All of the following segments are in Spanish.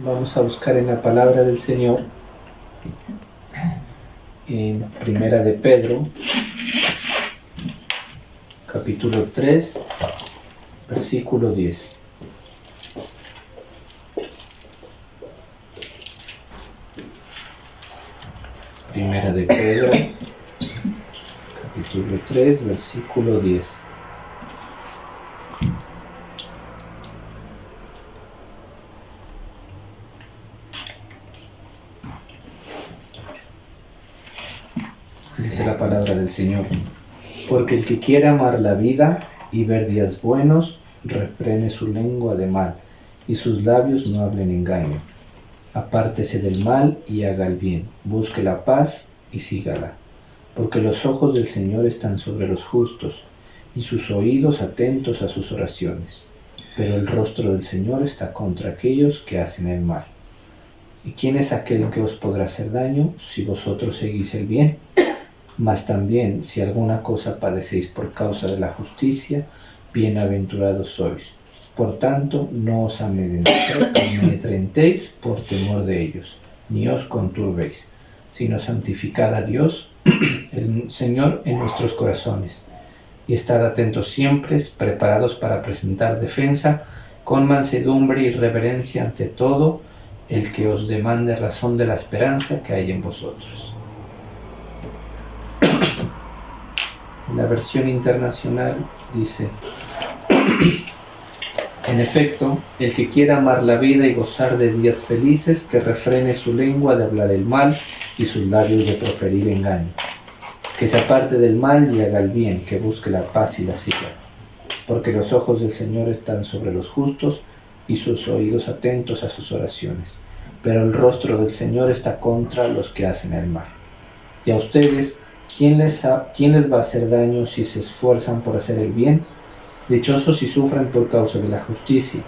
Vamos a buscar en la palabra del Señor, en Primera de Pedro, capítulo 3, versículo 10. Primera de Pedro, capítulo 3, versículo 10. Dice la palabra del Señor: porque el que quiere amar la vida y ver días buenos, refrene su lengua de mal, y sus labios no hablen engaño. Apártese del mal y haga el bien, busque la paz y sígala. Porque los ojos del Señor están sobre los justos, y sus oídos atentos a sus oraciones. Pero el rostro del Señor está contra aquellos que hacen el mal. ¿Y quién es aquel que os podrá hacer daño si vosotros seguís el bien? Mas también, si alguna cosa padecéis por causa de la justicia, bienaventurados sois. Por tanto, no os amedrentéis por temor de ellos, ni os conturbéis, sino santificad a Dios, el Señor, en nuestros corazones. Y estad atentos siempre, preparados para presentar defensa, con mansedumbre y reverencia ante todo el que os demande razón de la esperanza que hay en vosotros. La versión internacional dice: en efecto, el que quiera amar la vida y gozar de días felices, que refrene su lengua de hablar el mal y sus labios de proferir engaño. Que se aparte del mal y haga el bien, que busque la paz y la siga. Porque los ojos del Señor están sobre los justos y sus oídos atentos a sus oraciones. Pero el rostro del Señor está contra los que hacen el mal. Y a ustedes, ¿quién les va a hacer daño si se esfuerzan por hacer el bien? Dichosos si sufren por causa de la justicia.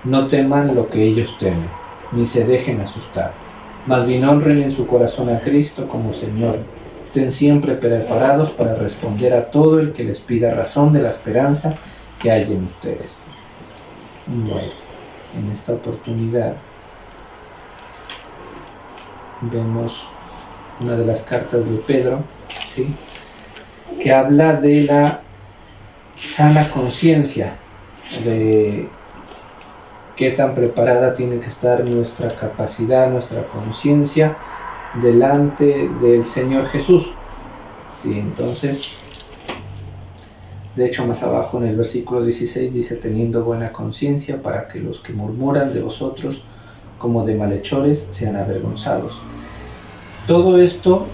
No teman lo que ellos temen, ni se dejen asustar. Más bien honren en su corazón a Cristo como Señor. Estén siempre preparados para responder a todo el que les pida razón de la esperanza que hay en ustedes. Bueno, en esta oportunidad vemos una de las cartas de Pedro, ¿sí?, que habla de la sana conciencia, de qué tan preparada tiene que estar nuestra capacidad, nuestra conciencia delante del Señor Jesús. Sí, entonces, de hecho más abajo en el versículo 16 dice: teniendo buena conciencia, para que los que murmuran de vosotros como de malhechores sean avergonzados. Todo esto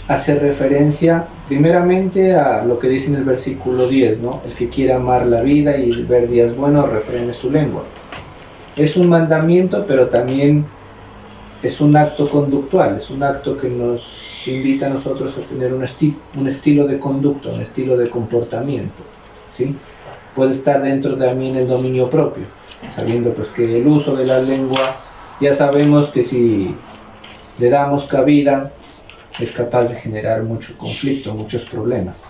hace referencia primeramente a lo que dice en el versículo 10, ¿no? El que quiera amar la vida y ver días buenos, refrene su lengua. Es un mandamiento, pero también es un acto conductual, es un acto que nos invita a nosotros a tener un estilo de conducta, un estilo de comportamiento, ¿sí? Puede estar dentro también el dominio propio, sabiendo pues que el uso de la lengua, ya sabemos que si le damos cabida, es capaz de generar mucho conflicto, muchos problemas.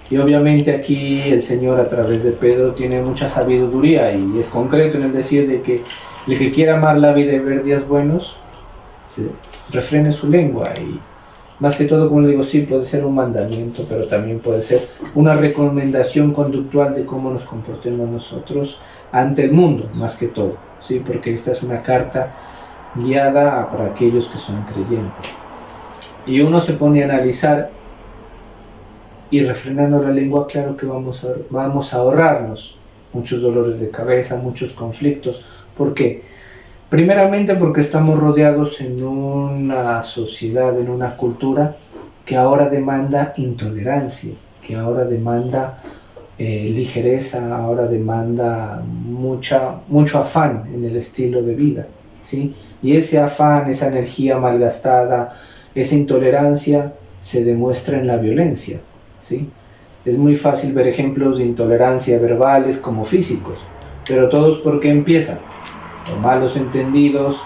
Y obviamente aquí el Señor a través de Pedro tiene mucha sabiduría y es concreto en el decir de que el que quiera amar la vida y ver días buenos, refrene su lengua. Y más que todo, como le digo, sí puede ser un mandamiento, pero también puede ser una recomendación conductual de cómo nos comportemos nosotros ante el mundo, más que todo, ¿sí? Porque esta es una carta guiada para aquellos que son creyentes. Y uno se pone a analizar, y refrenando la lengua, claro que vamos a ahorrarnos muchos dolores de cabeza, muchos conflictos. ¿Por qué? Primeramente porque estamos rodeados en una sociedad, en una cultura que ahora demanda intolerancia, que ahora demanda ligereza, ahora demanda mucho afán en el estilo de vida, ¿sí? Y ese afán, esa energía malgastada, esa intolerancia se demuestra en la violencia, ¿sí? Es muy fácil ver ejemplos de intolerancia verbales como físicos, pero todos ¿por qué empiezan? Por malos entendidos,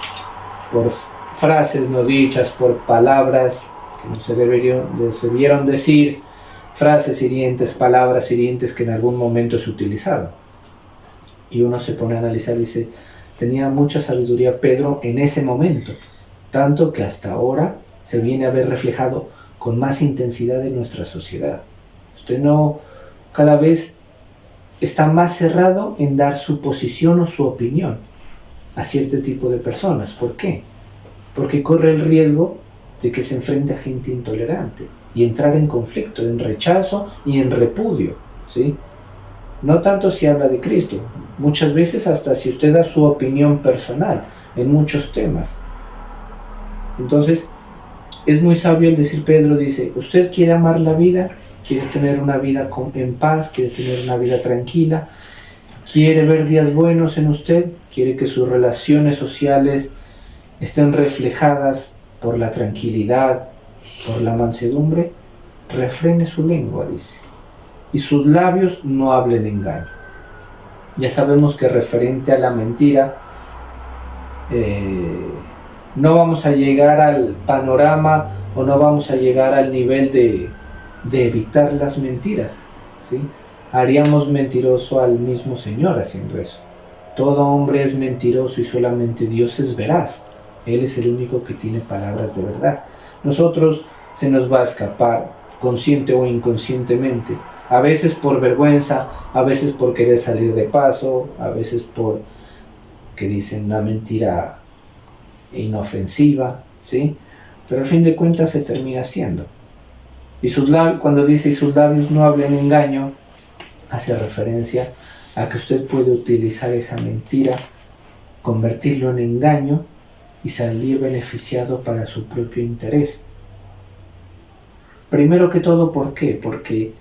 por frases no dichas, por palabras que no se debieron decir, frases hirientes, palabras hirientes que en algún momento se utilizaron. Y uno se pone a analizar y dice: tenía mucha sabiduría Pedro en ese momento, tanto que hasta ahora se viene a ver reflejado con más intensidad en nuestra sociedad. Usted no, cada vez está más cerrado en dar su posición o su opinión a cierto tipo de personas. ¿Por qué? Porque corre el riesgo de que se enfrente a gente intolerante y entrar en conflicto, en rechazo y en repudio, ¿sí? No tanto si habla de Cristo, muchas veces hasta si usted da su opinión personal en muchos temas. Entonces, es muy sabio el decir, Pedro dice, usted quiere amar la vida, quiere tener una vida en paz, quiere tener una vida tranquila, quiere ver días buenos en usted, quiere que sus relaciones sociales estén reflejadas por la tranquilidad, por la mansedumbre, refrene su lengua, dice, y sus labios no hablen engaño. Ya sabemos que referente a la mentira, no vamos a llegar al panorama o no vamos a llegar al nivel de evitar las mentiras, ¿sí? Haríamos mentiroso al mismo Señor haciendo eso. Todo hombre es mentiroso y solamente Dios es veraz. Él es el único que tiene palabras de verdad. Nosotros se nos va a escapar, consciente o inconscientemente, a veces por vergüenza, a veces por querer salir de paso, a veces por que dicen una mentira inofensiva, ¿sí? Pero al fin de cuentas se termina haciendo. Y cuando dice y sus labios no hablen engaño, hace referencia a que usted puede utilizar esa mentira, convertirlo en engaño y salir beneficiado para su propio interés. Primero que todo, ¿por qué? Porque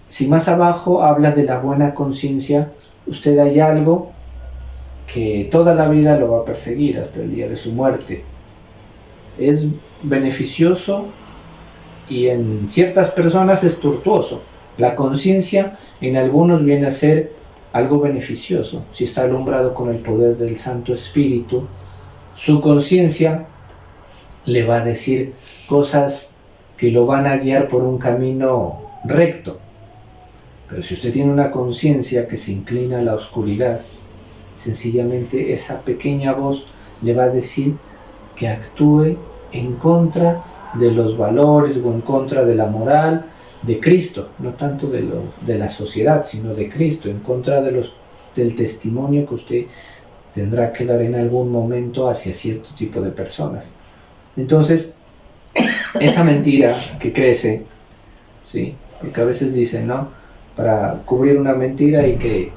si más abajo habla de la buena conciencia, usted hay algo que toda la vida lo va a perseguir hasta el día de su muerte. Es beneficioso y en ciertas personas es tortuoso. La conciencia en algunos viene a ser algo beneficioso. Si está alumbrado con el poder del Santo Espíritu, su conciencia le va a decir cosas que lo van a guiar por un camino recto. Pero si usted tiene una conciencia que se inclina a la oscuridad, sencillamente esa pequeña voz le va a decir que actúe en contra de los valores o en contra de la moral de Cristo, no tanto de la sociedad, sino de Cristo, en contra del testimonio que usted tendrá que dar en algún momento hacia cierto tipo de personas. Entonces, esa mentira que crece, ¿sí? Porque a veces dicen, ¿no? Para cubrir una mentira hay que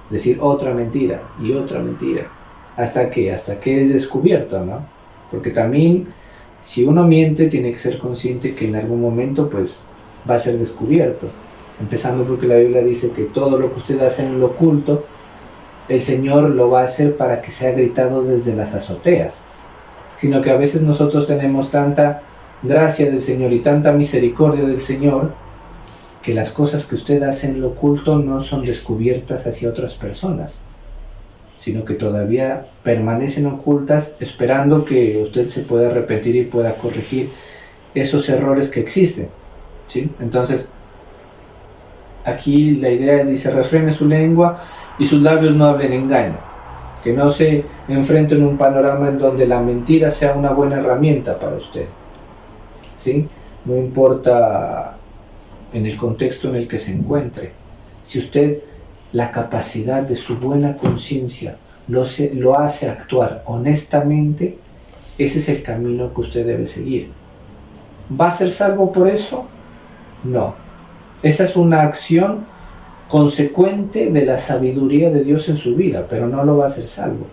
decir otra mentira y otra mentira, hasta que es descubierto, ¿no? Porque también, si uno miente, tiene que ser consciente que en algún momento, pues, va a ser descubierto. Empezando porque la Biblia dice que todo lo que usted hace en lo oculto, el Señor lo va a hacer para que sea gritado desde las azoteas. Sino que a veces nosotros tenemos tanta gracia del Señor y tanta misericordia del Señor, que las cosas que usted hace en lo oculto no son descubiertas hacia otras personas, sino que todavía permanecen ocultas esperando que usted se pueda arrepentir y pueda corregir esos errores que existen, ¿sí? Entonces, aquí la idea es, dice, refrene su lengua y sus labios no hablen engaño, que no se enfrente en un panorama en donde la mentira sea una buena herramienta para usted, ¿sí? No importa en el contexto en el que se encuentre. Si usted la capacidad de su buena conciencia lo hace actuar honestamente, ese es el camino que usted debe seguir. ¿Va a ser salvo por eso? No. Esa es una acción consecuente de la sabiduría de Dios en su vida, pero no lo va a hacer salvo.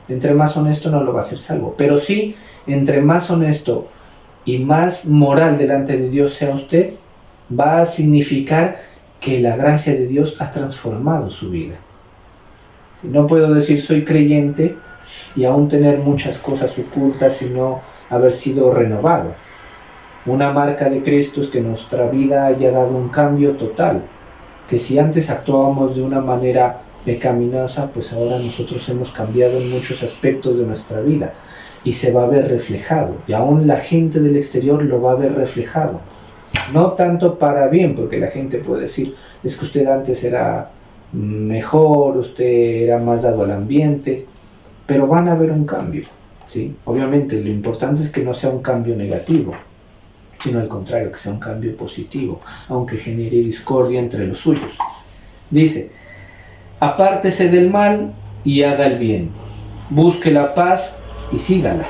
Entre más honesto no lo va a hacer salvo, pero sí, entre más honesto y más moral delante de Dios sea usted, va a significar que la gracia de Dios ha transformado su vida. No puedo decir soy creyente y aún tener muchas cosas ocultas y no haber sido renovado. Una marca de Cristo es que nuestra vida haya dado un cambio total, que si antes actuábamos de una manera pecaminosa, pues ahora nosotros hemos cambiado en muchos aspectos de nuestra vida y se va a ver reflejado, y aún la gente del exterior lo va a ver reflejado. No tanto para bien, porque la gente puede decir, es que usted antes era mejor, usted era más dado al ambiente, pero van a haber un cambio, ¿sí? Obviamente lo importante es que no sea un cambio negativo, sino al contrario, que sea un cambio positivo, aunque genere discordia entre los suyos. Dice, apártese del mal y haga el bien, busque la paz y sígala,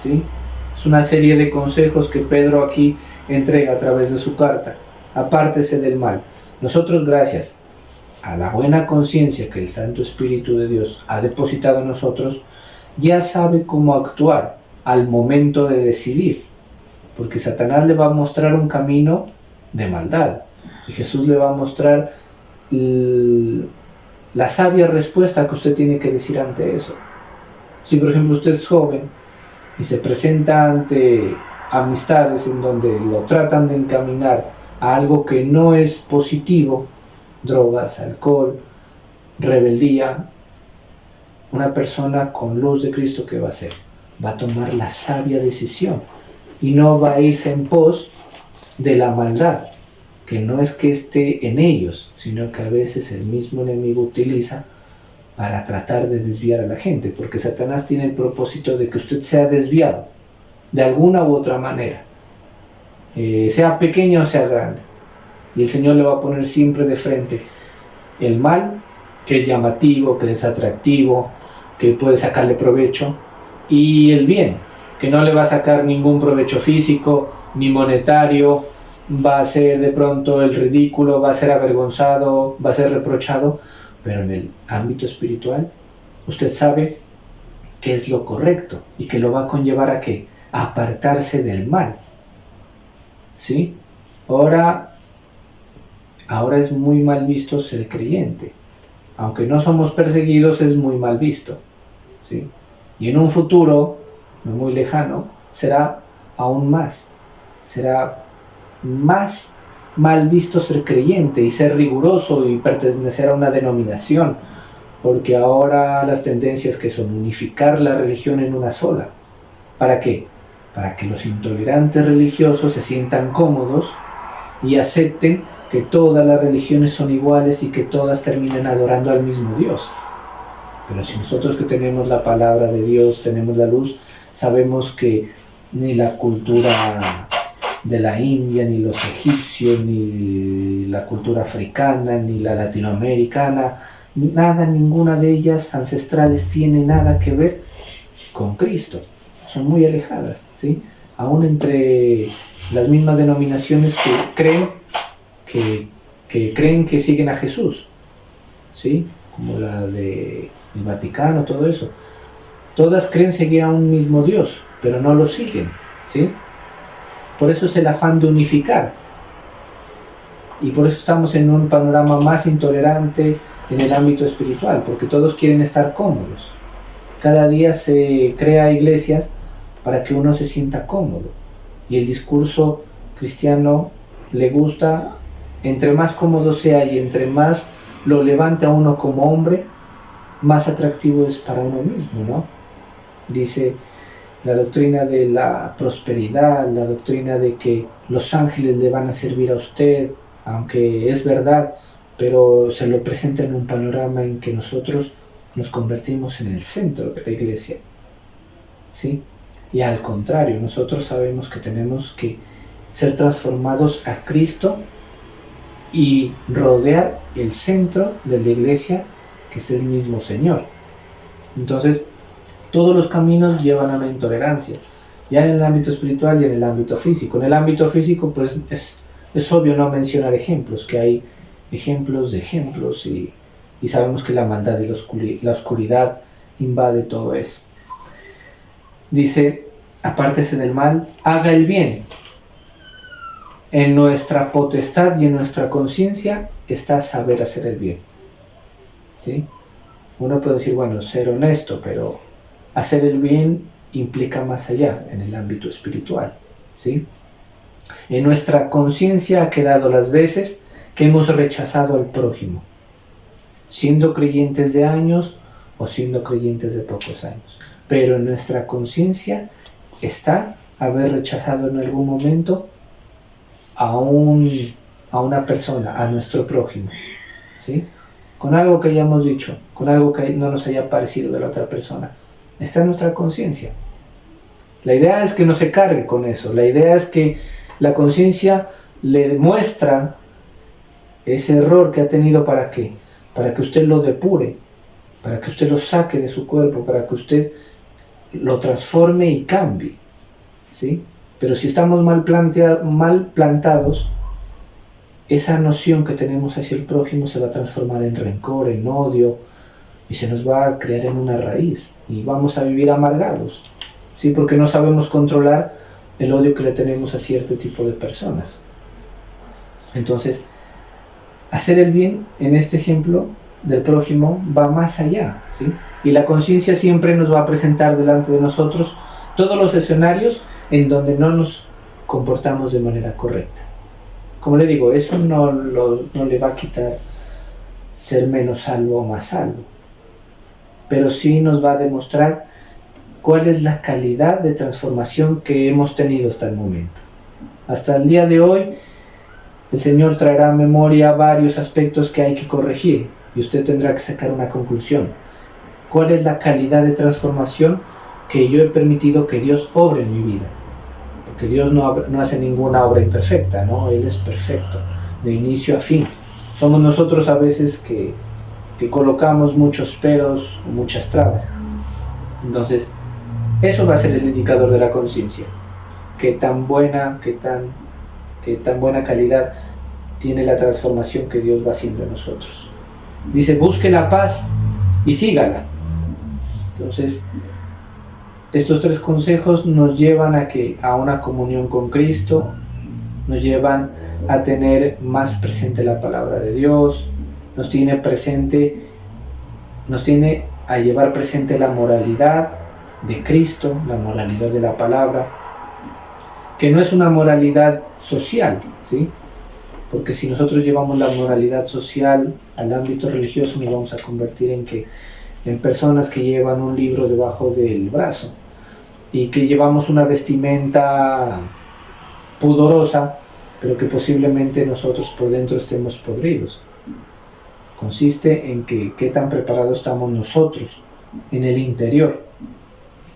¿sí? Es una serie de consejos que Pedro aquí entrega a través de su carta. Apártese del mal. Nosotros, gracias a la buena conciencia que el Santo Espíritu de Dios ha depositado en nosotros, ya sabe cómo actuar al momento de decidir, porque Satanás le va a mostrar un camino de maldad y Jesús le va a mostrar la sabia respuesta que usted tiene que decir ante eso. Si por ejemplo usted es joven y se presenta ante amistades en donde lo tratan de encaminar a algo que no es positivo, drogas, alcohol, rebeldía, una persona con luz de Cristo, ¿qué va a hacer? Va a tomar la sabia decisión y no va a irse en pos de la maldad, que no es que esté en ellos, sino que a veces el mismo enemigo utiliza para tratar de desviar a la gente, porque Satanás tiene el propósito de que usted sea desviado de alguna u otra manera, sea pequeño o sea grande, y el Señor le va a poner siempre de frente el mal, que es llamativo, que es atractivo, que puede sacarle provecho, y el bien, que no le va a sacar ningún provecho físico ni monetario, va a ser de pronto el ridículo, va a ser avergonzado, va a ser reprochado, pero en el ámbito espiritual usted sabe que es lo correcto y que lo va a conllevar a ¿qué? A apartarse del mal, ¿sí? Ahora es muy mal visto ser creyente, aunque no somos perseguidos, es muy mal visto, ¿sí? Y en un futuro no muy lejano será aún más, será más mal visto ser creyente y ser riguroso y pertenecer a una denominación, porque ahora las tendencias que son unificar la religión en una sola. ¿Para qué? Para que los intolerantes religiosos se sientan cómodos y acepten que todas las religiones son iguales y que todas terminen adorando al mismo Dios. Pero si nosotros que tenemos la palabra de Dios, tenemos la luz, sabemos que ni la cultura de la India, ni los egipcios, ni la cultura africana, ni la latinoamericana, nada, ninguna de ellas ancestrales tiene nada que ver con Cristo. Son muy alejadas, ¿sí? Aún entre las mismas denominaciones que creen que siguen a Jesús, ¿sí? Como la de el Vaticano, todo eso. Todas creen seguir a un mismo Dios, pero no lo siguen, ¿sí? Por eso es el afán de unificar. Y por eso estamos en un panorama más intolerante en el ámbito espiritual, porque todos quieren estar cómodos. Cada día se crea iglesias para que uno se sienta cómodo. Y el discurso cristiano le gusta, entre más cómodo sea y entre más lo levante a uno como hombre, más atractivo es para uno mismo, ¿no? Dice la doctrina de la prosperidad, la doctrina de que los ángeles le van a servir a usted, aunque es verdad, pero se lo presenta en un panorama en que nosotros nos convertimos en el centro de la iglesia, ¿sí? Y al contrario, nosotros sabemos que tenemos que ser transformados a Cristo y rodear el centro de la iglesia, que es el mismo Señor. Entonces, todos los caminos llevan a una intolerancia, ya en el ámbito espiritual y en el ámbito físico. En el ámbito físico, pues es obvio no mencionar ejemplos, que hay ejemplos de ejemplos y sabemos que la maldad y la oscuridad invade todo eso. Dice, apártese del mal, haga el bien. En nuestra potestad y en nuestra conciencia está saber hacer el bien, ¿sí? Uno puede decir, bueno, ser honesto, pero hacer el bien implica más allá, en el ámbito espiritual, ¿sí? En nuestra conciencia ha quedado las veces que hemos rechazado al prójimo, siendo creyentes de años o siendo creyentes de pocos años. Pero en nuestra conciencia está haber rechazado en algún momento a una persona, a nuestro prójimo, ¿sí? con algo que hayamos dicho, con algo que no nos haya parecido de la otra persona. Está en nuestra conciencia. La idea es que no se cargue con eso. La idea es que la conciencia le demuestra ese error que ha tenido. ¿Para qué? Para que usted lo depure, para que usted lo saque de su cuerpo, para que usted lo transforme y cambie, ¿sí? Pero si estamos mal plantados, esa noción que tenemos hacia el prójimo se va a transformar en rencor, en odio, y se nos va a crear en una raíz, y vamos a vivir amargados, ¿sí? Porque no sabemos controlar el odio que le tenemos a cierto tipo de personas. Entonces, hacer el bien, en este ejemplo del prójimo, va más allá, ¿sí? Y la conciencia siempre nos va a presentar delante de nosotros todos los escenarios en donde no nos comportamos de manera correcta. Como le digo, eso no le va a quitar ser menos salvo o más salvo, pero sí nos va a demostrar cuál es la calidad de transformación que hemos tenido hasta el momento. Hasta el día de hoy, el Señor traerá a memoria varios aspectos que hay que corregir, y usted tendrá que sacar una conclusión. ¿Cuál es la calidad de transformación que yo he permitido que Dios obre en mi vida? Porque Dios no hace ninguna obra imperfecta, ¿no? Él es perfecto, de inicio a fin. Somos nosotros a veces que colocamos muchos peros, muchas trabas. Entonces, eso va a ser el indicador de la conciencia. Qué tan buena calidad tiene la transformación que Dios va haciendo en nosotros. Dice, busque la paz y sígala. Entonces, estos tres consejos nos llevan a una comunión con Cristo, nos llevan a tener más presente la palabra de Dios, nos tiene a llevar presente la moralidad de Cristo, la moralidad de la palabra, que no es una moralidad social, ¿sí? Porque si nosotros llevamos la moralidad social al ámbito religioso, nos vamos a convertir en personas que llevan un libro debajo del brazo y que llevamos una vestimenta pudorosa, pero que posiblemente nosotros por dentro estemos podridos. Consiste en qué tan preparados estamos nosotros en el interior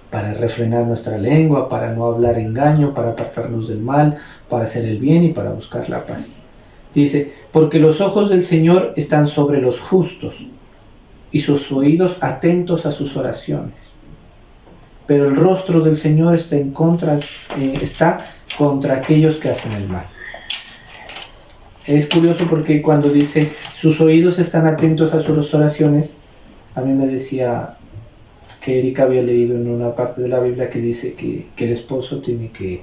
para refrenar nuestra lengua, para no hablar engaño, para apartarnos del mal, para hacer el bien y para buscar la paz. Dice, porque los ojos del Señor están sobre los justos y sus oídos atentos a sus oraciones. Pero el rostro del Señor está contra aquellos que hacen el mal. Es curioso porque cuando dice sus oídos están atentos a sus oraciones, a mí me decía que Erika había leído en una parte de la Biblia que dice que el esposo tiene que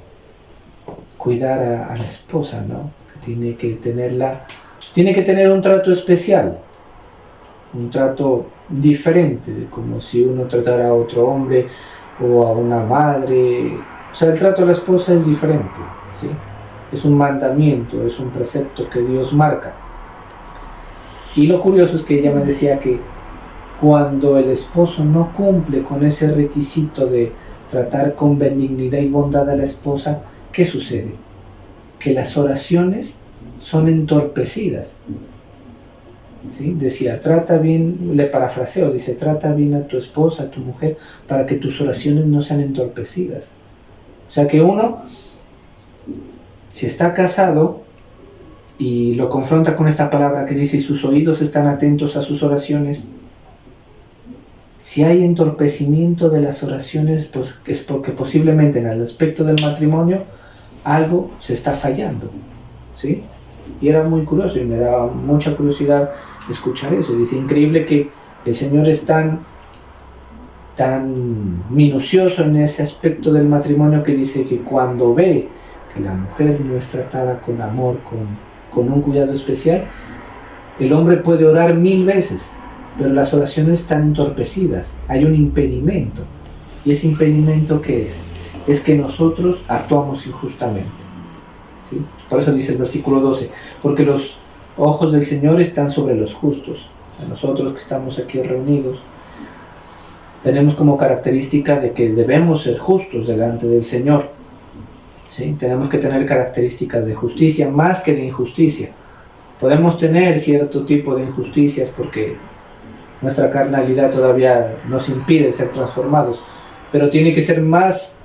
cuidar a la esposa, ¿no? Que tiene que tener un trato especial, un trato diferente, de como si uno tratara a otro hombre o a una madre. O sea, el trato a la esposa es diferente, ¿sí? Es un mandamiento, es un precepto que Dios marca. Y lo curioso es que ella me decía que cuando el esposo no cumple con ese requisito de tratar con benignidad y bondad a la esposa, ¿qué sucede? Que las oraciones son entorpecidas, ¿sí? Decía, trata bien, le parafraseo, dice, trata bien a tu esposa, a tu mujer, para que tus oraciones no sean entorpecidas. O sea que uno, si está casado y lo confronta con esta palabra que dice, y sus oídos están atentos a sus oraciones, si hay entorpecimiento de las oraciones, pues es porque posiblemente en el aspecto del matrimonio algo se está fallando, ¿sí? Y era muy curioso y me daba mucha curiosidad escuchar eso. Y dice, increíble que el Señor es tan minucioso en ese aspecto del matrimonio que dice que cuando ve que la mujer no es tratada con amor, con un cuidado especial, el hombre puede orar 1000 veces, pero las oraciones están entorpecidas, hay un impedimento. ¿Y ese impedimento qué es? Es que nosotros actuamos injustamente, ¿sí? Por eso dice el versículo 12, porque los ojos del Señor están sobre los justos. A nosotros que estamos aquí reunidos, tenemos como característica de que debemos ser justos delante del Señor, ¿sí? Tenemos que tener características de justicia más que de injusticia. Podemos tener cierto tipo de injusticias porque nuestra carnalidad todavía nos impide ser transformados, pero tiene que ser más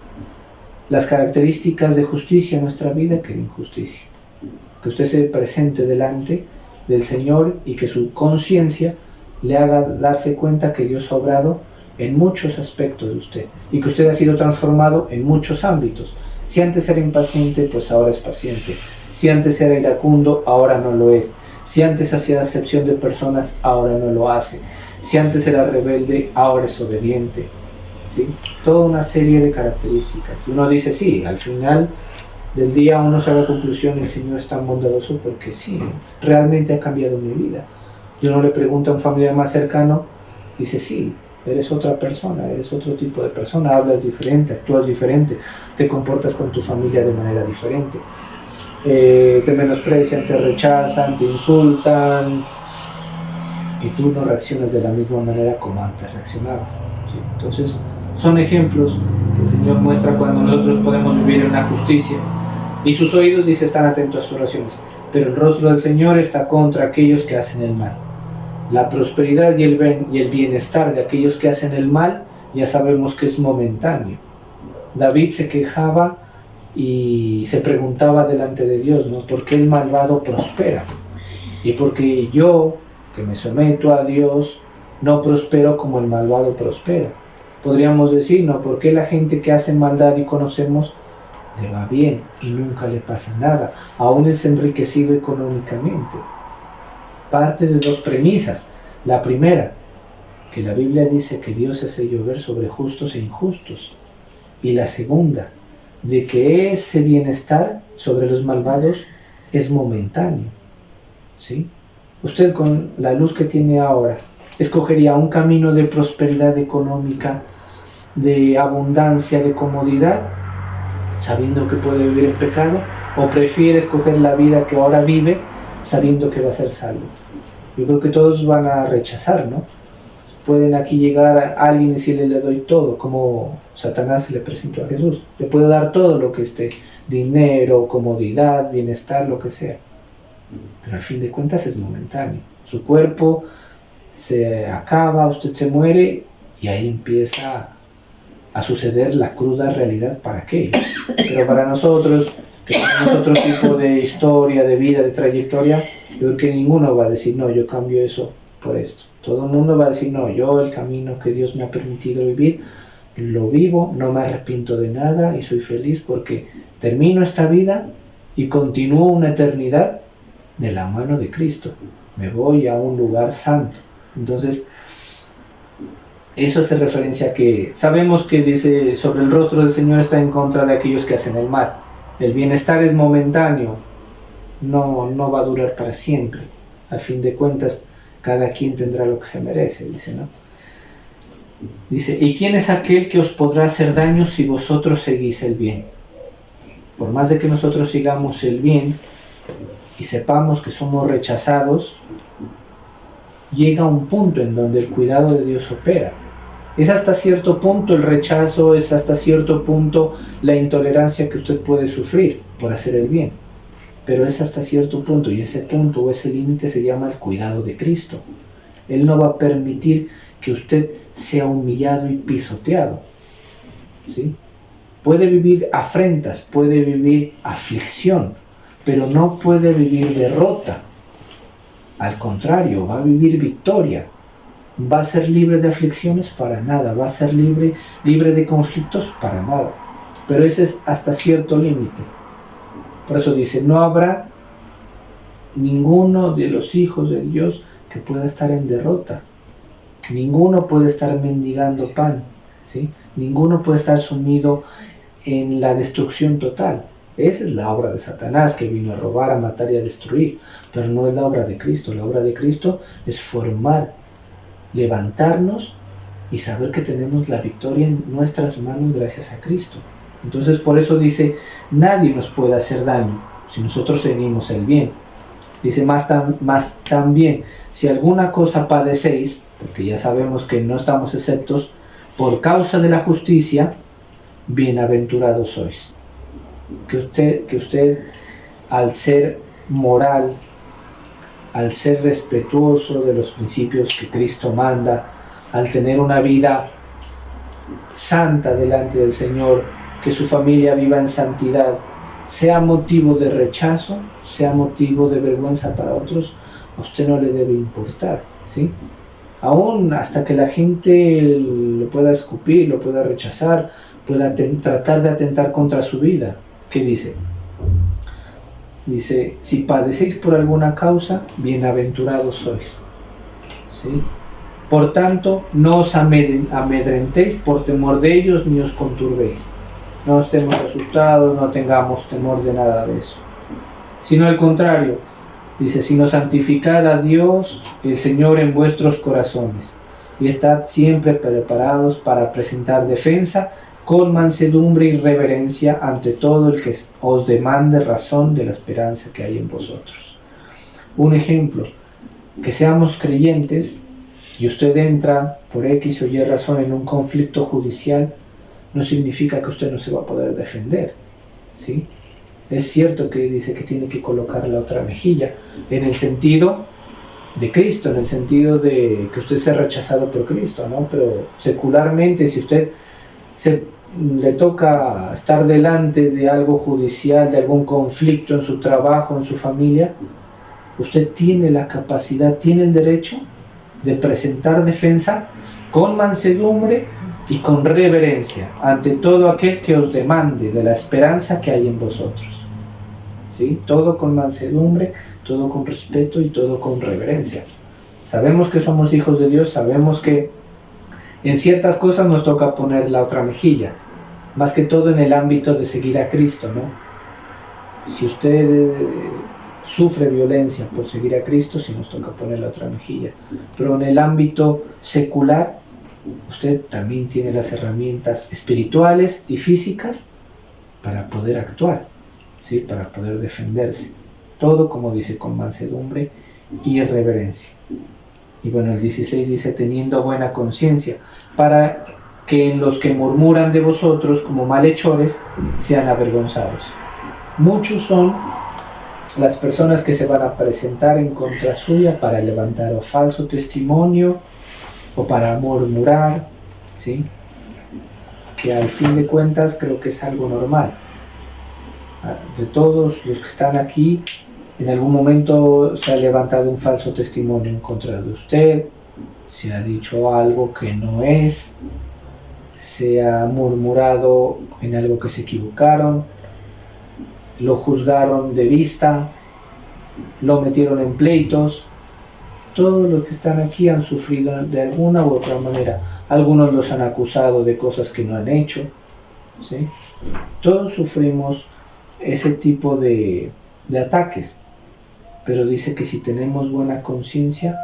las características de justicia en nuestra vida que de injusticia. Que usted se presente delante del Señor y que su conciencia le haga darse cuenta que Dios ha obrado en muchos aspectos de usted y que usted ha sido transformado en muchos ámbitos. Si antes era impaciente, pues ahora es paciente. Si antes era iracundo, ahora no lo es. Si antes hacía acepción de personas, ahora no lo hace. Si antes era rebelde, ahora es obediente. ¿Sí? Toda una serie de características. Y uno dice, sí, al final del día uno saca conclusión, el Señor es tan bondadoso porque sí, realmente ha cambiado mi vida. Y uno le pregunta a un familiar más cercano, dice, sí, eres otra persona, eres otro tipo de persona, hablas diferente, actúas diferente, te comportas con tu familia de manera diferente. Te menosprecian, te rechazan, te insultan y tú no reaccionas de la misma manera como antes reaccionabas. ¿Sí? Entonces son ejemplos que el Señor muestra cuando nosotros podemos vivir en la justicia y sus oídos, dice, están atentos a sus oraciones, pero el rostro del Señor está contra aquellos que hacen el mal. La prosperidad y el bienestar de aquellos que hacen el mal ya sabemos que es momentáneo. David se quejaba y se preguntaba delante de Dios, ¿no? ¿Por qué el malvado prospera? Y porque yo, que me someto a Dios, no prospero como el malvado prospera. Podríamos decir, ¿no? ¿Por qué la gente que hace maldad y conocemos le va bien y nunca le pasa nada? Aún es enriquecido económicamente. Parte de dos premisas. La primera, que la Biblia dice que Dios hace llover sobre justos e injustos. Y la segunda, de que ese bienestar sobre los malvados es momentáneo. ¿Sí? Usted, con la luz que tiene ahora, ¿escogería un camino de prosperidad económica, de abundancia, de comodidad, sabiendo que puede vivir en pecado? ¿O prefiere escoger la vida que ahora vive, sabiendo que va a ser salvo? Yo creo que todos van a rechazar, ¿no? Pueden aquí llegar a alguien y decirle, le doy todo, como Satanás se le presentó a Jesús. Le puede dar todo lo que esté, dinero, comodidad, bienestar, lo que sea. Pero al fin de cuentas es momentáneo. Su cuerpo se acaba, usted se muere y ahí empieza a suceder la cruda realidad para aquellos. Pero para nosotros, que tenemos otro tipo de historia, de vida, de trayectoria, yo creo que ninguno va a decir, no, yo cambio eso por esto. Todo el mundo va a decir, no, yo el camino que Dios me ha permitido vivir, lo vivo, no me arrepiento de nada y soy feliz porque termino esta vida y continúo una eternidad de la mano de Cristo. Me voy a un lugar santo. Entonces, eso hace referencia a que sabemos que dice, sobre el rostro del Señor está en contra de aquellos que hacen el mal. El bienestar es momentáneo, no va a durar para siempre. Al fin de cuentas, cada quien tendrá lo que se merece, dice, ¿no? Dice, ¿y quién es aquel que os podrá hacer daño si vosotros seguís el bien? Por más de que nosotros sigamos el bien y sepamos que somos rechazados, llega un punto en donde el cuidado de Dios opera. Es hasta cierto punto el rechazo, es hasta cierto punto la intolerancia que usted puede sufrir por hacer el bien. Pero es hasta cierto punto, y ese punto o ese límite se llama el cuidado de Cristo. Él no va a permitir que usted sea humillado y pisoteado. ¿Sí? Puede vivir afrentas, puede vivir aflicción, pero no puede vivir derrota. Al contrario, va a vivir victoria. ¿Va a ser libre de aflicciones? Para nada. ¿Va a ser libre de conflictos? Para nada. Pero ese es hasta cierto límite. Por eso dice, no habrá ninguno de los hijos de Dios que pueda estar en derrota. Ninguno puede estar mendigando pan, ¿sí? Ninguno puede estar sumido en la destrucción total. Esa es la obra de Satanás, que vino a robar, a matar y a destruir. Pero no es la obra de Cristo. La obra de Cristo es formar, levantarnos y saber que tenemos la victoria en nuestras manos gracias a Cristo. Entonces por eso dice, nadie nos puede hacer daño si nosotros seguimos el bien. Dice, más también, si alguna cosa padecéis, porque ya sabemos que no estamos exceptos, por causa de la justicia, bienaventurados sois. Que usted al ser moral, al ser respetuoso de los principios que Cristo manda, al tener una vida santa delante del Señor, que su familia viva en santidad, sea motivo de rechazo, sea motivo de vergüenza para otros, a usted no le debe importar, ¿sí? Aún hasta que la gente lo pueda escupir, lo pueda rechazar, pueda tratar de atentar contra su vida. ¿Qué dice? Dice, si padecéis por alguna causa, bienaventurados sois, ¿sí? Por tanto, no os amedrentéis por temor de ellos, ni os conturbéis. No estemos asustados, no tengamos temor de nada de eso. Sino al contrario, dice, sino santificad a Dios, el Señor, en vuestros corazones, y estad siempre preparados para presentar defensa con mansedumbre y reverencia ante todo el que os demande razón de la esperanza que hay en vosotros. Un ejemplo, que seamos creyentes y usted entra por X o Y razón en un conflicto judicial, no significa que usted no se va a poder defender, ¿sí? Es cierto que dice que tiene que colocar la otra mejilla, en el sentido de Cristo, en el sentido de que usted sea rechazado por Cristo, ¿no? Pero secularmente, si usted le toca estar delante de algo judicial, de algún conflicto en su trabajo, en su familia, usted tiene la capacidad, tiene el derecho de presentar defensa con mansedumbre y con reverencia ante todo aquel que os demande de la esperanza que hay en vosotros, ¿sí? Todo con mansedumbre, todo con respeto y todo con reverencia. Sabemos que somos hijos de Dios, sabemos que en ciertas cosas nos toca poner la otra mejilla, más que todo en el ámbito de seguir a Cristo, ¿no? Si usted sufre violencia por seguir a Cristo, sí nos toca poner la otra mejilla. Pero en el ámbito secular, usted también tiene las herramientas espirituales y físicas para poder actuar, ¿sí? Para poder defenderse. Todo, como dice, con mansedumbre y reverencia. Y bueno, el 16 dice, teniendo buena conciencia, para que en los que murmuran de vosotros como malhechores sean avergonzados. Muchos son las personas que se van a presentar en contra suya para levantar o falso testimonio o para murmurar, ¿sí? Que al fin de cuentas creo que es algo normal. De todos los que están aquí, en algún momento se ha levantado un falso testimonio en contra de usted, se ha dicho algo que no es, se ha murmurado en algo que se equivocaron, lo juzgaron de vista, lo metieron en pleitos. Todos los que están aquí han sufrido de alguna u otra manera. Algunos los han acusado de cosas que no han hecho, ¿sí? Todos sufrimos ese tipo de ataques. Pero dice que si tenemos buena conciencia,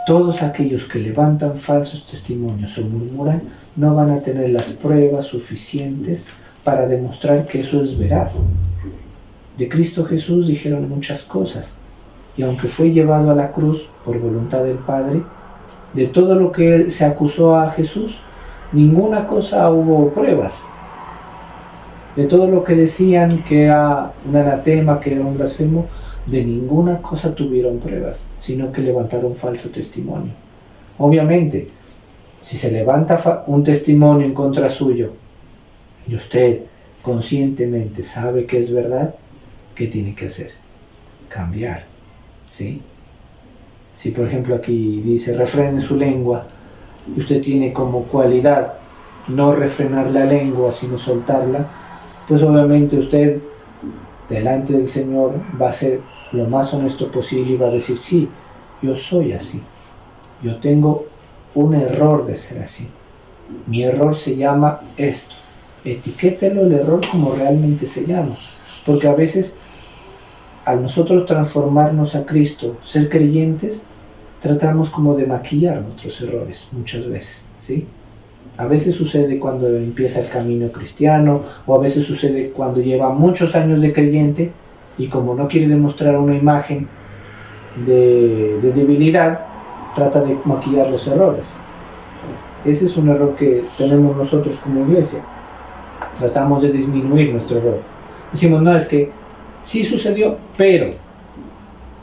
todos aquellos que levantan falsos testimonios o murmuran no van a tener las pruebas suficientes para demostrar que eso es veraz. De Cristo Jesús dijeron muchas cosas, y aunque fue llevado a la cruz por voluntad del Padre, de todo lo que se acusó a Jesús, ninguna cosa hubo pruebas. De todo lo que decían que era un anatema, que era un blasfemo, de ninguna cosa tuvieron pruebas, sino que levantaron falso testimonio. Obviamente, si se levanta un testimonio en contra suyo y usted conscientemente sabe que es verdad, ¿qué tiene que hacer? Cambiar, ¿sí? Si por ejemplo aquí dice refrene su lengua y usted tiene como cualidad no refrenar la lengua sino soltarla, pues obviamente usted delante del Señor va a ser lo más honesto posible y va a decir, sí, yo soy así, yo tengo un error de ser así, mi error se llama esto, etiquételo el error como realmente se llama, porque a veces al nosotros transformarnos a Cristo, ser creyentes, tratamos como de maquillar nuestros errores muchas veces, ¿sí? A veces sucede cuando empieza el camino cristiano, o a veces sucede cuando lleva muchos años de creyente y como no quiere demostrar una imagen de debilidad, trata de maquillar los errores. Ese es un error que tenemos nosotros como iglesia. Tratamos de disminuir nuestro error. Decimos, no, es que sí sucedió, pero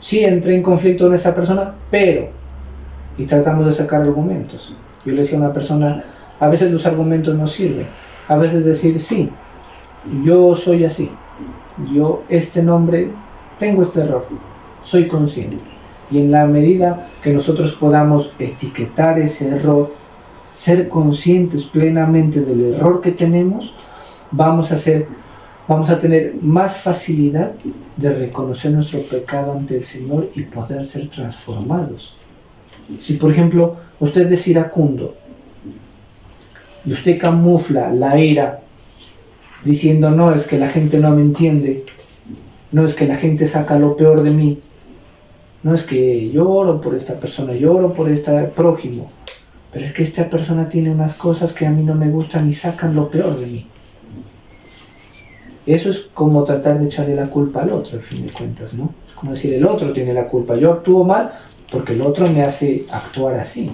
sí entré en conflicto con esta persona, pero, y tratamos de sacar argumentos. Yo le decía a una persona, a veces los argumentos no sirven, a veces decir, sí, yo soy así, yo este nombre, tengo este error, soy consciente. Y en la medida que nosotros podamos etiquetar ese error, ser conscientes plenamente del error que tenemos, vamos a tener más facilidad de reconocer nuestro pecado ante el Señor y poder ser transformados. Si por ejemplo usted es iracundo y usted camufla la ira diciendo, no, es que la gente no me entiende, no, es que la gente saca lo peor de mí, no, es que yo oro por esta persona, yo oro por este prójimo, pero es que esta persona tiene unas cosas que a mí no me gustan y sacan lo peor de mí. Eso es como tratar de echarle la culpa al otro, al fin de cuentas, ¿no? Es como decir, el otro tiene la culpa, yo actúo mal porque el otro me hace actuar así.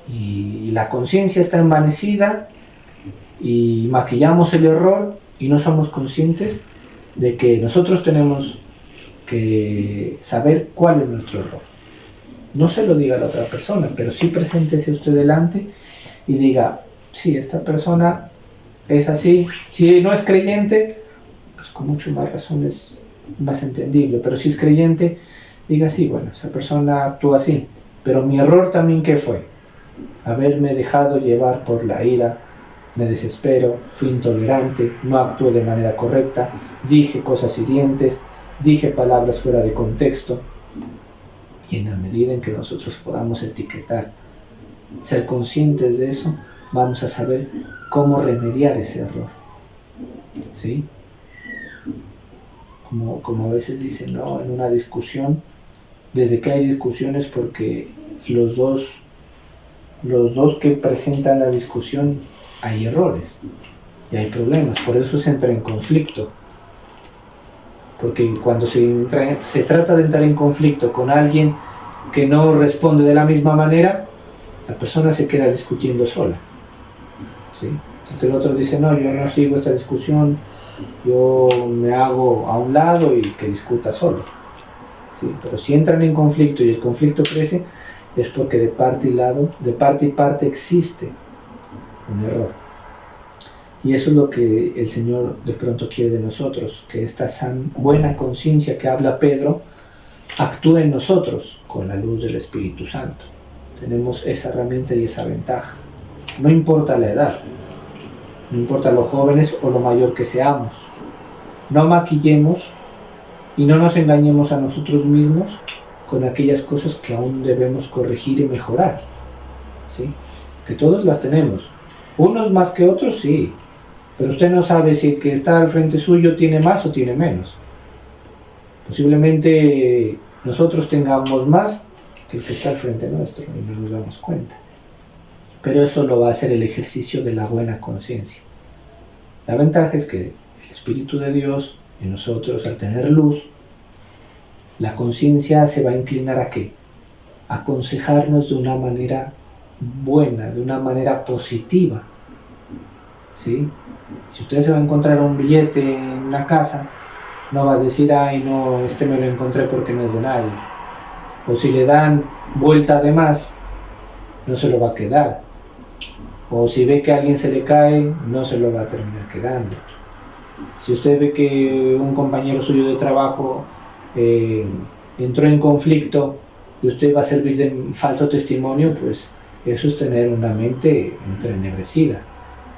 Y la conciencia está envanecida y maquillamos el error y no somos conscientes de que nosotros tenemos que saber cuál es nuestro error. No se lo diga a la otra persona, pero sí preséntese usted delante y diga, sí, esta persona es así. Si no es creyente, pues con mucho más razón es más entendible, pero si es creyente, diga, sí, bueno, esa persona actúa así, pero mi error también, ¿qué fue? Haberme dejado llevar por la ira, me desespero, fui intolerante, no actué de manera correcta, dije cosas hirientes, dije palabras fuera de contexto. Y en la medida en que nosotros podamos etiquetar, ser conscientes de eso, vamos a saber cómo remediar ese error. ¿Sí? Como a veces dicen, ¿no? En una discusión, desde que hay discusiones porque los dos que presentan la discusión hay errores y hay problemas, por eso se entra en conflicto. Porque cuando se trata de entrar en conflicto con alguien que no responde de la misma manera, la persona se queda discutiendo sola. ¿Sí? Porque el otro dice, no, yo no sigo esta discusión, yo me hago a un lado y que discuta solo. ¿Sí? Pero si entran en conflicto y el conflicto crece, es porque de parte y parte existe un error. Y eso es lo que el Señor de pronto quiere de nosotros, que esta buena conciencia que habla Pedro actúe en nosotros con la luz del Espíritu Santo. Tenemos esa herramienta y esa ventaja. No importa la edad, no importa lo jóvenes o lo mayor que seamos. No maquillemos y no nos engañemos a nosotros mismos con aquellas cosas que aún debemos corregir y mejorar. ¿Sí? Que todos las tenemos. Unos más que otros, sí. Pero usted no sabe si el que está al frente suyo tiene más o tiene menos. Posiblemente nosotros tengamos más que el que está al frente nuestro y no nos damos cuenta. Pero eso lo va a hacer el ejercicio de la buena conciencia. La ventaja es que el Espíritu de Dios en nosotros, al tener luz, la conciencia se va a inclinar ¿a qué? A aconsejarnos de una manera buena, de una manera positiva. ¿Sí? Si usted se va a encontrar un billete en una casa, no va a decir, ay no, este me lo encontré porque no es de nadie. O si le dan vuelta de más, no se lo va a quedar. O si ve que a alguien se le cae, no se lo va a terminar quedando. Si usted ve que un compañero suyo de trabajo entró en conflicto y usted va a servir de falso testimonio, pues eso es tener una mente entenebrecida.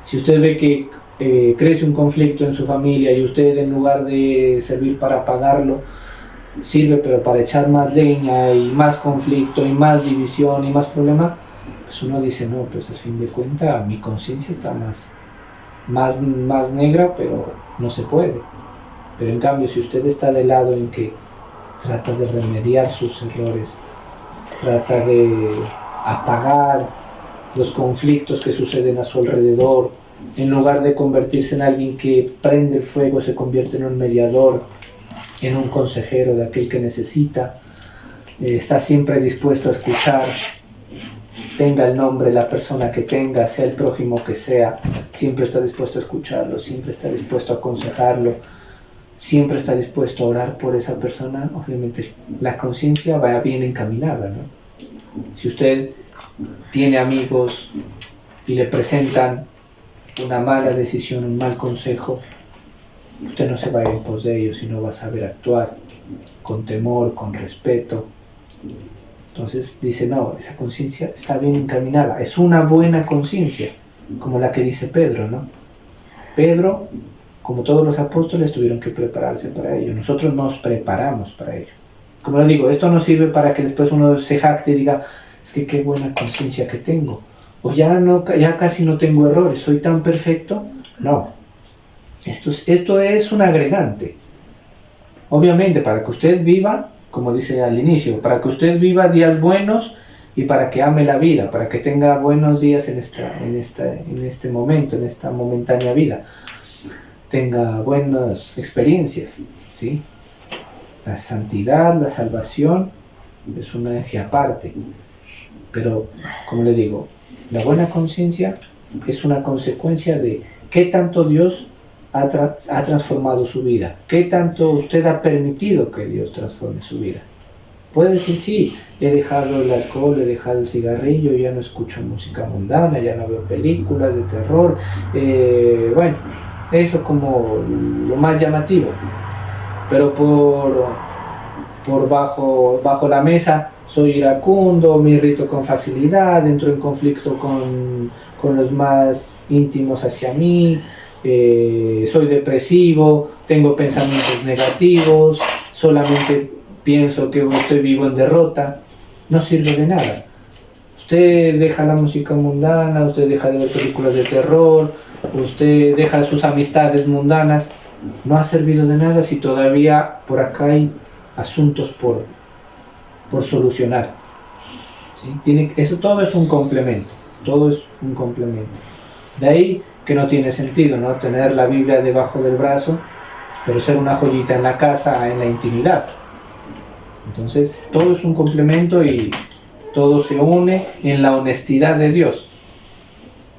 Si usted ve que crece un conflicto en su familia y usted, en lugar de servir para apagarlo, sirve pero para echar más leña y más conflicto y más división y más problema, pues uno dice, no, pues al fin de cuentas mi conciencia está más negra, pero no se puede. Pero en cambio, si usted está del lado en que trata de remediar sus errores, trata de apagar los conflictos que suceden a su alrededor, en lugar de convertirse en alguien que prende el fuego, se convierte en un mediador, en un consejero de aquel que necesita, está siempre dispuesto a escuchar, tenga el nombre, la persona que tenga, sea el prójimo que sea, siempre está dispuesto a escucharlo, siempre está dispuesto a aconsejarlo, siempre está dispuesto a orar por esa persona, obviamente la conciencia va bien encaminada, ¿no? Si usted tiene amigos y le presentan una mala decisión, un mal consejo, usted no se va a ir en pos de ellos, sino va a saber actuar con temor, con respeto. Entonces dice, no, esa conciencia está bien encaminada, es una buena conciencia, como la que dice Pedro, ¿no? Pedro, como todos los apóstoles, tuvieron que prepararse para ello. Nosotros nos preparamos para ello. Como lo digo, esto no sirve para que después uno se jacte y diga, es que qué buena conciencia que tengo, o ya casi no tengo errores, soy tan perfecto. No, esto es un agregante. Obviamente, para que usted viva, como dice al inicio, para que usted viva días buenos y para que ame la vida, para que tenga buenos días en este momento, en esta momentánea vida, tenga buenas experiencias, ¿sí? La santidad, la salvación es un eje aparte, pero como le digo, la buena conciencia es una consecuencia de qué tanto Dios ha transformado su vida, qué tanto usted ha permitido que Dios transforme su vida. Puede decir, sí, he dejado el alcohol, he dejado el cigarrillo, ya no escucho música mundana, ya no veo películas de terror, bueno, eso como lo más llamativo, pero por bajo la mesa soy iracundo, me irrito con facilidad, entro en conflicto con los más íntimos hacia mí, soy depresivo, tengo pensamientos negativos, solamente pienso que estoy vivo en derrota. No sirve de nada. Usted deja la música mundana, usted deja de ver películas de terror, usted deja sus amistades mundanas, no ha servido de nada si todavía por acá hay asuntos por solucionar. ¿Sí? Eso todo es un complemento, todo es un complemento. De ahí que no tiene sentido, ¿no?, tener la Biblia debajo del brazo, pero ser una joyita en la casa, en la intimidad. Entonces, todo es un complemento y todo se une en la honestidad de Dios.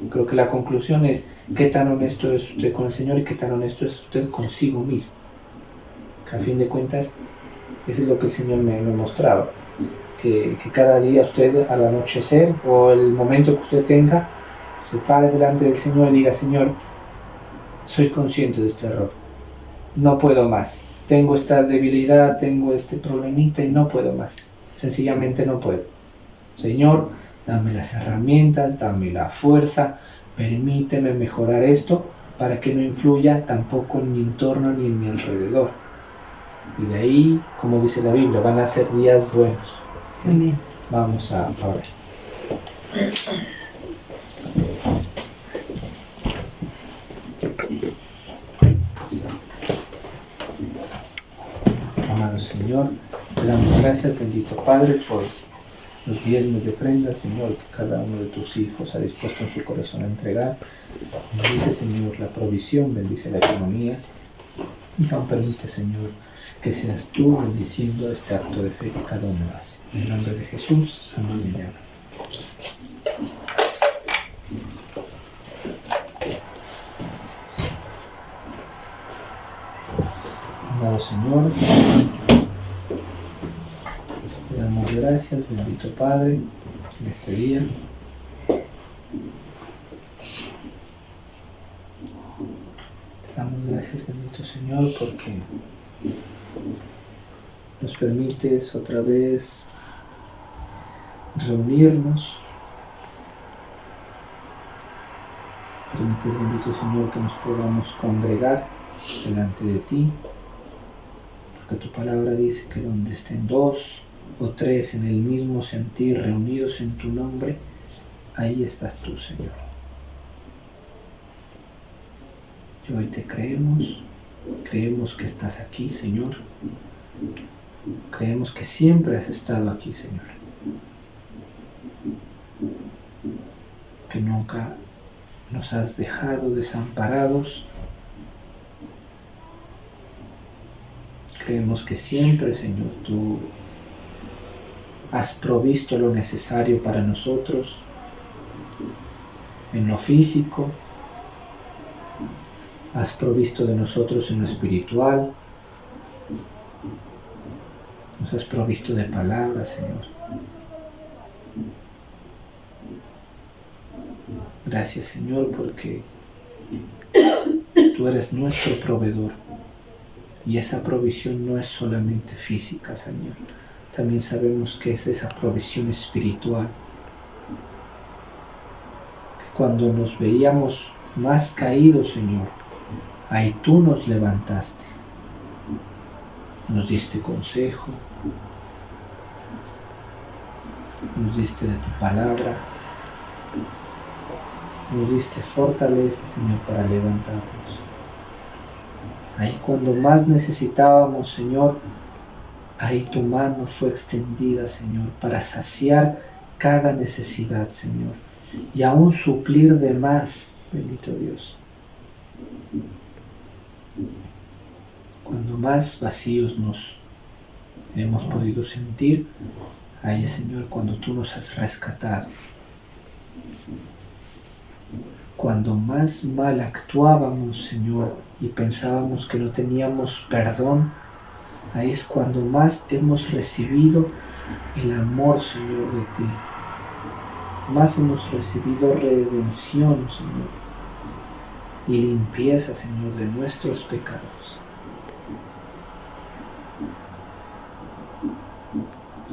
Creo que la conclusión es qué tan honesto es usted con el Señor y qué tan honesto es usted consigo mismo. Que a fin de cuentas, eso es lo que el Señor me mostraba. Que cada día usted al anochecer o el momento que usted tenga, se pare delante del Señor y diga, Señor, soy consciente de este error, no puedo más, tengo esta debilidad, tengo este problemita y no puedo más, sencillamente no puedo. Señor, dame las herramientas, dame la fuerza, permíteme mejorar esto para que no influya tampoco en mi entorno ni en mi alrededor. Y de ahí, como dice la Biblia, van a ser días buenos. Amén. Vamos a orar. Amado Señor, te damos gracias, bendito Padre, por los diezmos y ofrendas, Señor, que cada uno de tus hijos ha dispuesto en su corazón a entregar. Bendice, Señor, la provisión, bendice la economía y aún permite, Señor, que seas tú bendiciendo este acto de fe que cada uno hace. En el nombre de Jesús, amén y amén. Amado Señor, te damos gracias, bendito Padre, en este día. Te damos gracias, bendito Señor, porque nos permites otra vez reunirnos. Permites, bendito Señor, que nos podamos congregar delante de ti, porque tu palabra dice que donde estén 2 o 3 en el mismo sentir reunidos en tu nombre, ahí estás tú, Señor. Y hoy te creemos que estás aquí, Señor. Creemos que siempre has estado aquí, Señor. Que nunca nos has dejado desamparados. Creemos que siempre, Señor, tú has provisto lo necesario para nosotros, en lo físico, has provisto de nosotros en lo espiritual, Nos has provisto de palabras, Señor. Gracias, Señor, porque tú eres nuestro proveedor. Y esa provisión no es solamente física, Señor. También sabemos que es esa provisión espiritual. Que cuando nos veíamos más caídos, Señor, ahí tú nos levantaste. Nos diste consejo. Nos diste de tu palabra. Nos diste fortaleza, Señor, para levantarnos. Ahí cuando más necesitábamos, Señor, ahí tu mano fue extendida, Señor, para saciar cada necesidad, Señor, y aún suplir de más, bendito Dios. Cuando más vacíos nos hemos podido sentir, ahí es, Señor, cuando tú nos has rescatado. Cuando más mal actuábamos, Señor, y pensábamos que no teníamos perdón, ahí es cuando más hemos recibido el amor, Señor, de ti. Más hemos recibido redención, Señor, y limpieza, Señor, de nuestros pecados.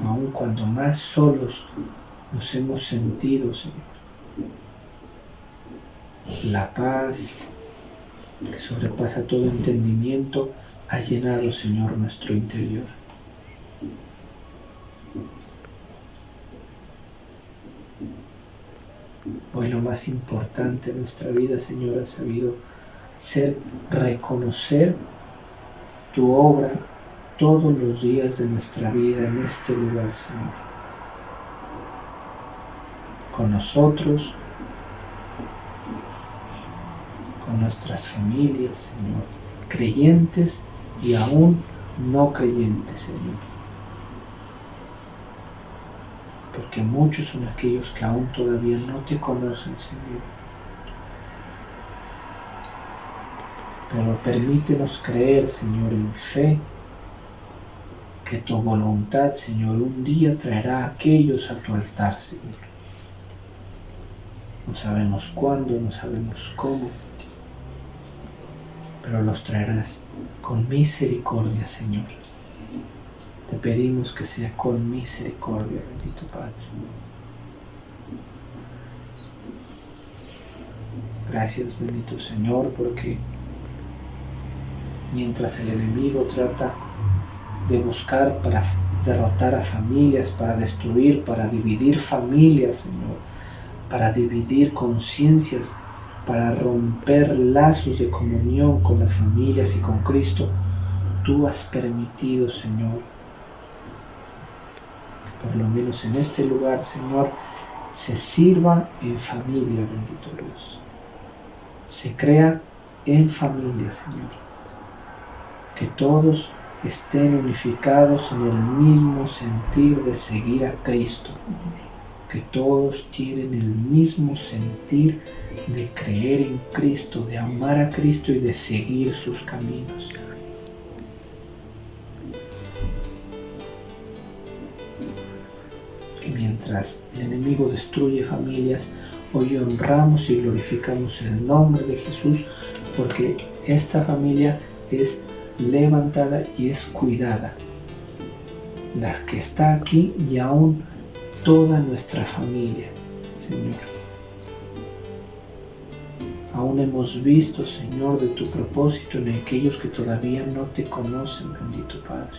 Aun cuando más solos nos hemos sentido, Señor, la paz que sobrepasa todo entendimiento ha llenado, Señor, nuestro interior. Hoy lo más importante en nuestra vida, Señor, ha sabido ser reconocer tu obra todos los días de nuestra vida en este lugar, Señor. Con nosotros, con nuestras familias, Señor, creyentes y aún no creyentes, Señor. Porque muchos son aquellos que aún todavía no te conocen, Señor. Pero permítenos creer, Señor, en fe, que tu voluntad, Señor, un día traerá a aquellos a tu altar, Señor. No sabemos cuándo, no sabemos cómo, pero los traerás con misericordia, Señor. Te pedimos que sea con misericordia, bendito Padre. Gracias, bendito Señor, porque mientras el enemigo trata de buscar para derrotar a familias, para destruir, para dividir familias, Señor, para dividir conciencias, para romper lazos de comunión con las familias y con Cristo, tú has permitido, Señor, que por lo menos en este lugar, Señor, se sirva en familia, bendito Dios. Se crea en familia, Señor. Que todos estén unificados en el mismo sentir de seguir a Cristo. Que todos tienen el mismo sentir de creer en Cristo, de amar a Cristo y de seguir sus caminos. Que mientras el enemigo destruye familias, hoy honramos y glorificamos el nombre de Jesús, porque esta familia es levantada y es cuidada. La que está aquí y aún toda nuestra familia, Señor. Aún hemos visto, Señor, de tu propósito en aquellos que todavía no te conocen, bendito Padre.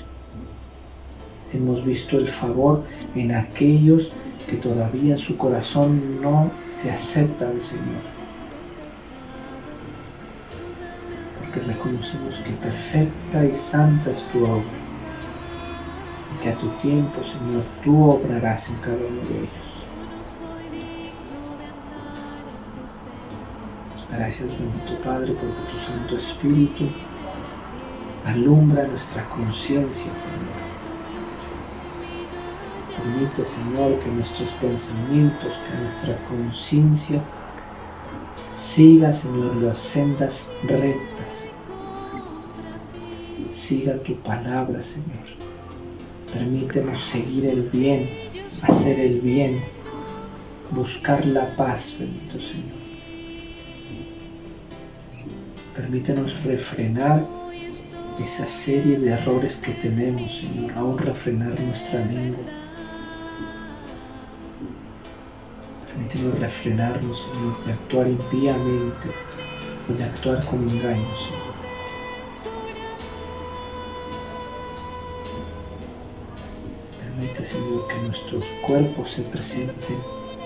Hemos visto el favor en aquellos que todavía en su corazón no te aceptan, Señor. Porque reconocemos que perfecta y santa es tu obra. Y que a tu tiempo, Señor, tú obrarás en cada uno de ellos. Gracias, bendito Padre, porque tu Santo Espíritu alumbra nuestra conciencia, Señor. Permite, Señor, que nuestros pensamientos, que nuestra conciencia siga, Señor, las sendas rectas. siga tu palabra, Señor. Permítenos seguir el bien, hacer el bien, buscar la paz, bendito Señor. Permítenos refrenar esa serie de errores que tenemos, Señor, aún refrenar nuestra lengua. Permítenos refrenarnos, Señor, de actuar impíamente o de actuar con engaño, Señor. Permite, Señor, que nuestros cuerpos se presenten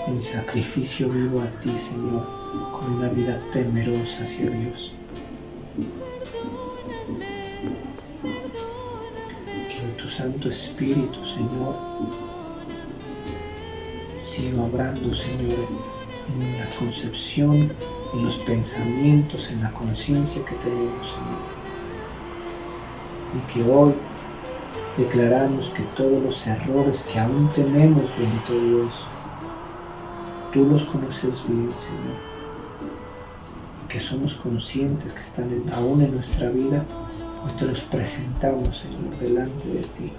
en sacrificio vivo a ti, Señor, con una vida temerosa hacia Dios. Que tu Santo Espíritu, Señor, siga obrando, Señor, en la concepción, en los pensamientos, en la conciencia que tenemos, Señor. Y que hoy declaramos que todos los errores que aún tenemos, bendito Dios, tú los conoces bien, Señor. Que somos conscientes que están aún en nuestra vida, hoy te los presentamos, Señor, delante de ti.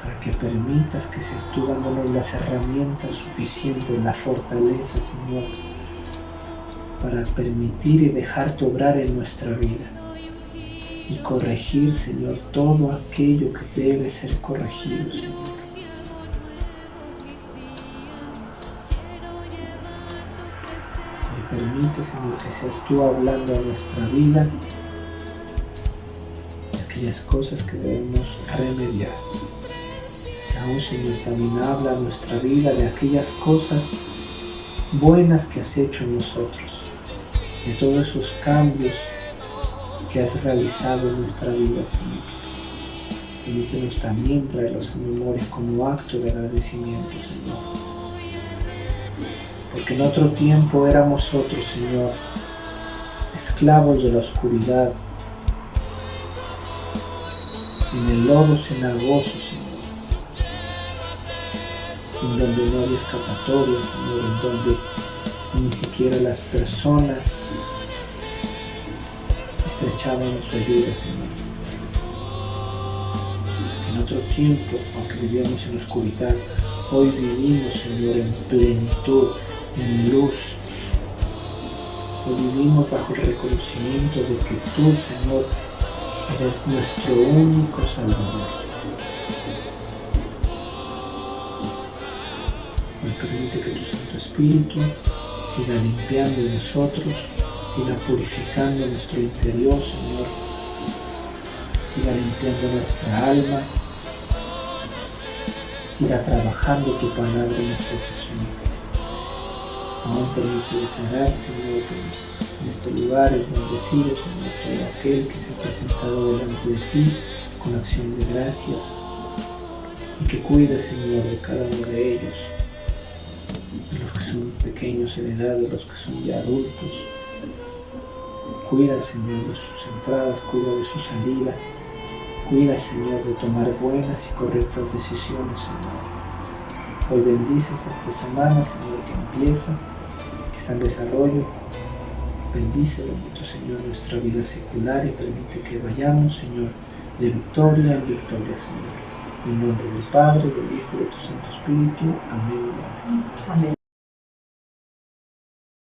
Para que permitas que seas tú dándonos las herramientas suficientes, la fortaleza, Señor, para permitir y dejarte obrar en nuestra vida y corregir, Señor, todo aquello que debe ser corregido, Señor. Y permite, Señor, que seas tú hablando a nuestra vida de aquellas cosas que debemos remediar. Que aún, Señor, también habla a nuestra vida de aquellas cosas buenas que has hecho en nosotros, de todos esos cambios que has realizado en nuestra vida, Señor. Permítenos también traerlos a memoria como acto de agradecimiento, Señor. Porque en otro tiempo éramos otros, Señor, esclavos de la oscuridad, en el lodo cenagoso, Señor, en donde no había escapatoria, Señor, en donde ni siquiera las personas estrechaban su ayuda, Señor. En otro tiempo, aunque vivíamos en oscuridad, hoy vivimos, Señor, en plenitud, en luz. Hoy vivimos bajo el reconocimiento de que tú, Señor, eres nuestro único Salvador. Hoy permite que tu Santo Espíritu siga limpiando en nosotros, siga purificando nuestro interior, Señor, siga limpiando nuestra alma, siga trabajando tu palabra en nosotros, Señor. Aún permite declarar, Señor, que en este lugar es bendecido, Señor, todo aquel que se ha presentado delante de ti con acción de gracias, y que cuide, Señor, de cada uno de ellos, de los que son pequeños en edad, de los que son ya adultos. Cuida, Señor, de sus entradas, cuida de su salida, cuida, Señor, de tomar buenas y correctas decisiones, Señor. Hoy bendices esta semana, Señor, que empieza, que está en desarrollo. Bendice, bendito Señor, nuestra vida secular y permite que vayamos, Señor, de victoria en victoria, Señor. En nombre del Padre, del Hijo y de tu Santo Espíritu. Amén. Amén.